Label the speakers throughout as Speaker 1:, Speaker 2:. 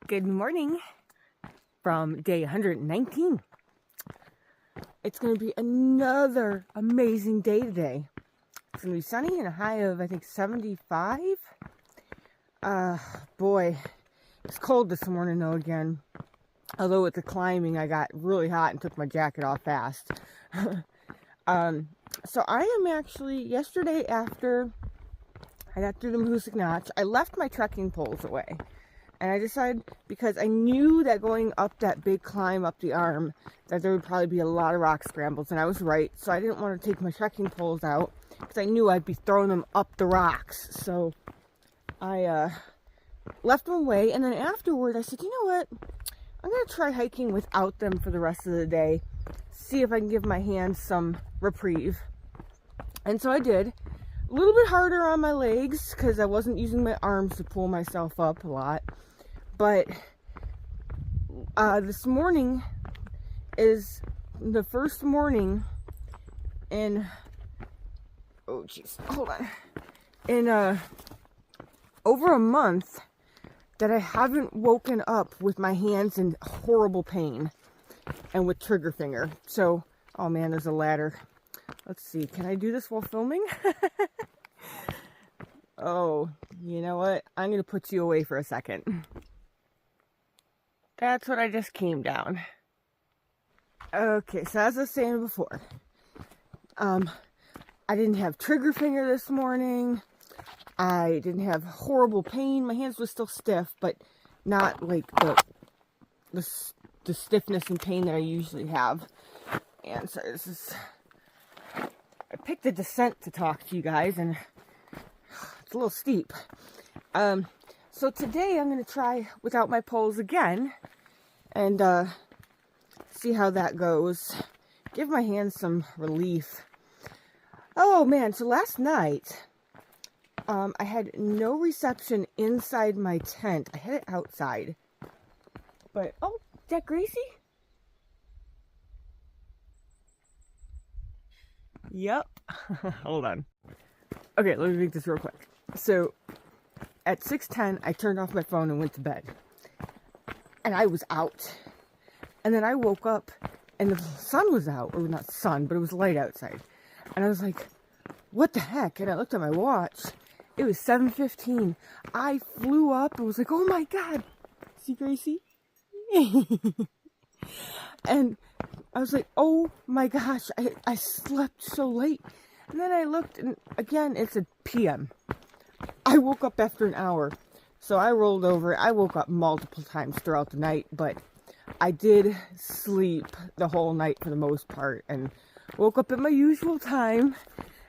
Speaker 1: Good morning from day 119. It's going to be another amazing day today. It's going to be sunny and a high of, I think, 75. Boy, it's cold this morning though again. Although with the climbing, I got really hot and took my jacket off fast. So I am actually, yesterday after I got through the Mahoosic Notch, I left my trekking poles away. And I decided, because I knew that going up that big climb up the arm, that there would probably be a lot of rock scrambles, and I was right. So I didn't want to take my trekking poles out, because I knew I'd be throwing them up the rocks. So I left them away, and then afterward I said, you know what, I'm going to try hiking without them for the rest of the day, see if I can give my hands some reprieve. And so I did. A little bit harder on my legs, because I wasn't using my arms to pull myself up a lot. But this morning is the first morning in, oh jeez, hold on, in over a month that I haven't woken up with my hands in horrible pain and with trigger finger. So, oh man, there's a ladder. Let's see, can I do this while filming? Oh, you know what? I'm going to put you away for a second. That's what I just came down. Okay, so as I was saying before, I didn't have trigger finger this morning. I didn't have horrible pain. My hands were still stiff, but not like the stiffness and pain that I usually have. And so this is, I picked a descent to talk to you guys, and it's a little steep. So today I'm going to try without my poles again and see how that goes. Give my hands some relief. Oh man, so last night I had no reception inside my tent. I had it outside. But, oh, is that Gracie? Yep. Hold on. Okay, let me make this real quick. So, at 6:10, I turned off my phone and went to bed. And I was out. And then I woke up, and the sun was out. Or not sun, but it was light outside. And I was like, what the heck? And I looked at my watch. It was 7:15. I flew up and was like, oh my god. See, Gracie? And I was like, oh my gosh, I slept so late. And then I looked, and again, it's a PM. I woke up after an hour. So I rolled over. I woke up multiple times throughout the night, but I did sleep the whole night for the most part, and woke up at my usual time,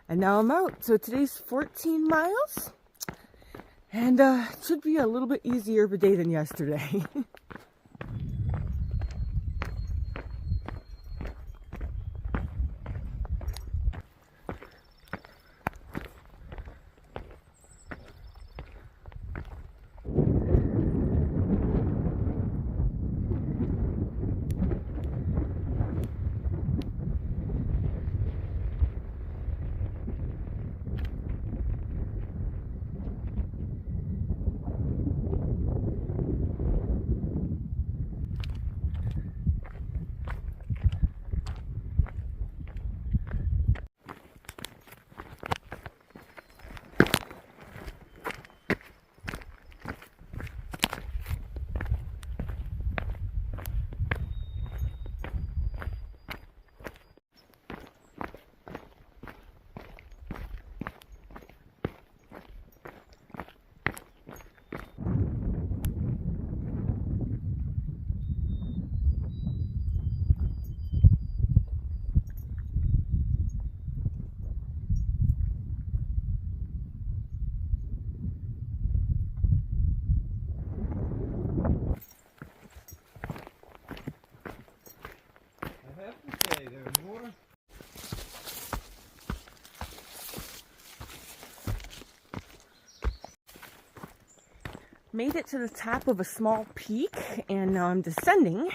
Speaker 1: and now I'm out. So today's 14 miles, and it should be a little bit easier of a day than yesterday. Made it to the top of a small peak, and now I'm descending,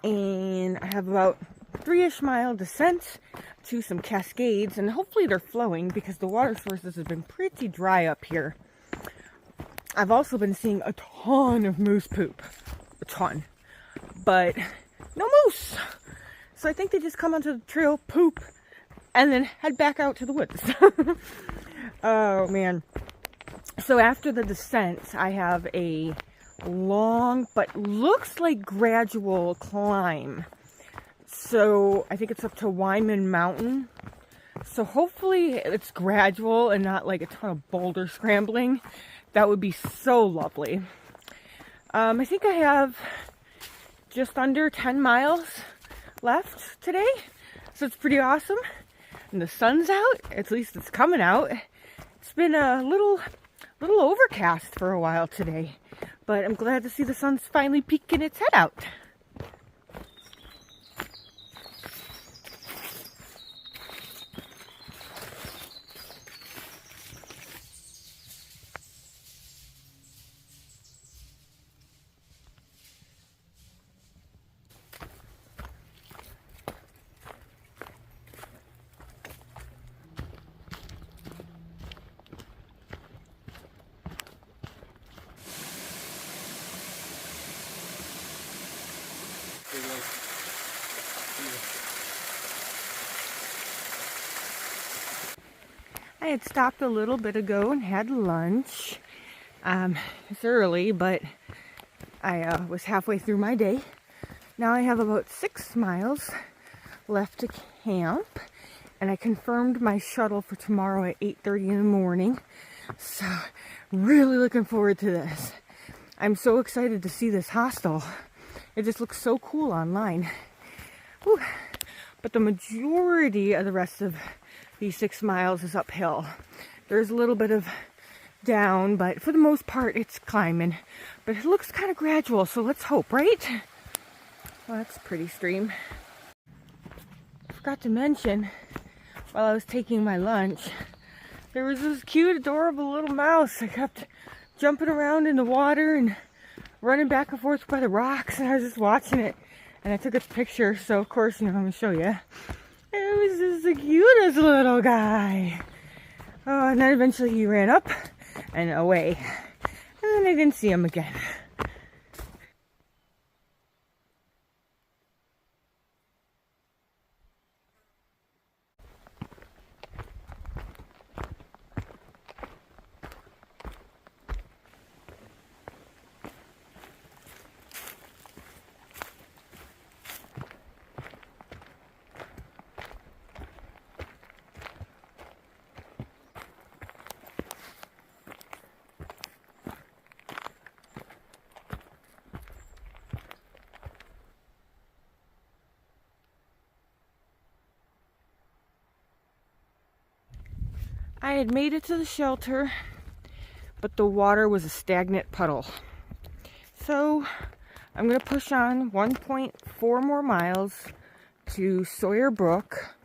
Speaker 1: and I have about 3-ish mile descent to some cascades, and hopefully they're flowing because the water sources have been pretty dry up here. I've also been seeing a ton of moose poop. A ton. But no moose. So I think they just come onto the trail, poop, and then head back out to the woods. Oh, man. So after the descent, I have a long, but looks like gradual climb. So I think it's up to Wyman Mountain. So hopefully it's gradual and not like a ton of boulder scrambling. That would be so lovely. I think I have just under 10 miles left today. So it's pretty awesome. And the sun's out. At least it's coming out. It's been a little overcast for a while today. But I'm glad to see the sun's finally peeking its head out. I had stopped a little bit ago and had lunch. It's early, but I was halfway through my day. Now I have about 6 miles left to camp, and I confirmed my shuttle for tomorrow at 8:30 in the morning. So, really looking forward to this. I'm so excited to see this hostel. It just looks so cool online. Whew. But the majority of the rest of these 6 miles is uphill. There's a little bit of down, but for the most part it's climbing. But it looks kind of gradual, so let's hope, right? Well, that's a pretty stream. I forgot to mention, while I was taking my lunch, there was this cute, adorable little mouse. I kept jumping around in the water and running back and forth by the rocks, and I was just watching it. And I took a picture, so of course, I'm going to show you. It was just the cutest little guy. Oh, and then eventually he ran up and away. And then I didn't see him again. I had made it to the shelter, but the water was a stagnant puddle. So I'm going to push on 1.4 more miles to Sawyer Brook,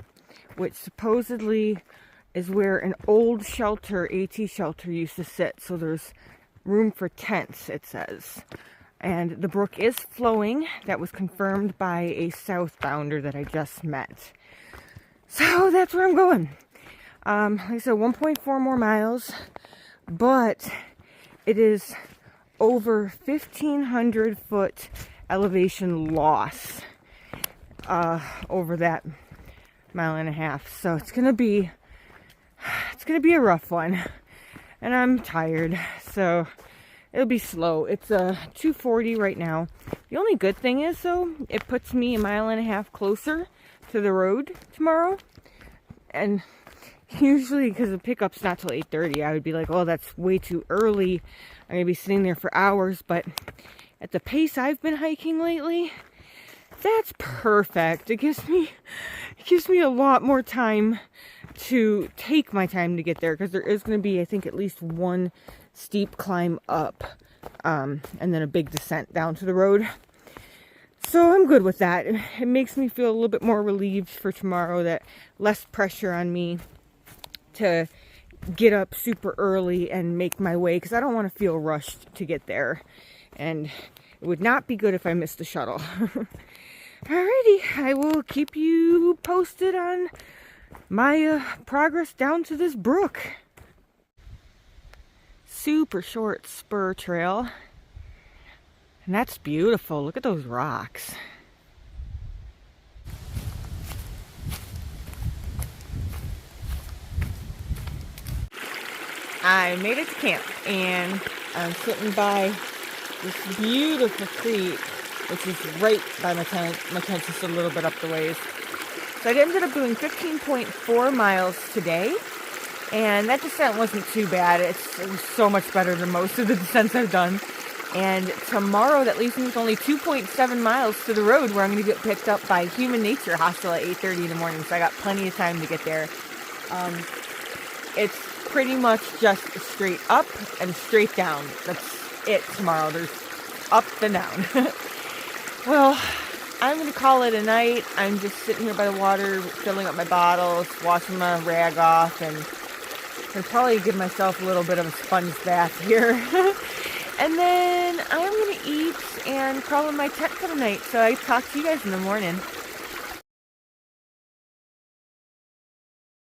Speaker 1: which supposedly is where an old shelter, AT shelter, used to sit. So there's room for tents, it says. And the brook is flowing. That was confirmed by a southbounder that I just met. So that's where I'm going. Like I said, 1.4 more miles, but it is over 1,500 foot elevation loss over that mile and a half. So it's gonna be a rough one, and I'm tired, so it'll be slow. It's 2:40 right now. The only good thing is, though, it puts me a mile and a half closer to the road tomorrow, and usually, because the pickup's not till 8:30, I would be like, oh, that's way too early. I'm going to be sitting there for hours. But at the pace I've been hiking lately, that's perfect. It gives me a lot more time to take my time to get there. Because there is going to be, I think, at least one steep climb up. And then a big descent down to the road. So I'm good with that. It makes me feel a little bit more relieved for tomorrow. That less pressure on me to get up super early and make my way, because I don't want to feel rushed to get there, and it would not be good if I missed the shuttle. Alrighty, I will keep you posted on my progress down to this brook. super short spur trail. And that's beautiful. Look at those rocks. I made it to camp, and I'm sitting by this beautiful creek, which is right by my tent. My tent's just a little bit up the ways. So I ended up doing 15.4 miles today, and that descent wasn't too bad. It was so much better than most of the descents I've done. And tomorrow, that leaves me with only 2.7 miles to the road, where I'm going to get picked up by Human Nature Hostel at 8:30 in the morning. So I got plenty of time to get there. It's pretty much just straight up and straight down. That's it tomorrow. There's up and down. Well, I'm going to call it a night. I'm just sitting here by the water, filling up my bottles, washing my rag off, and I'll probably give myself a little bit of a sponge bath here. And then I'm going to eat and crawl in my tent for the night. So I talk to you guys in the morning.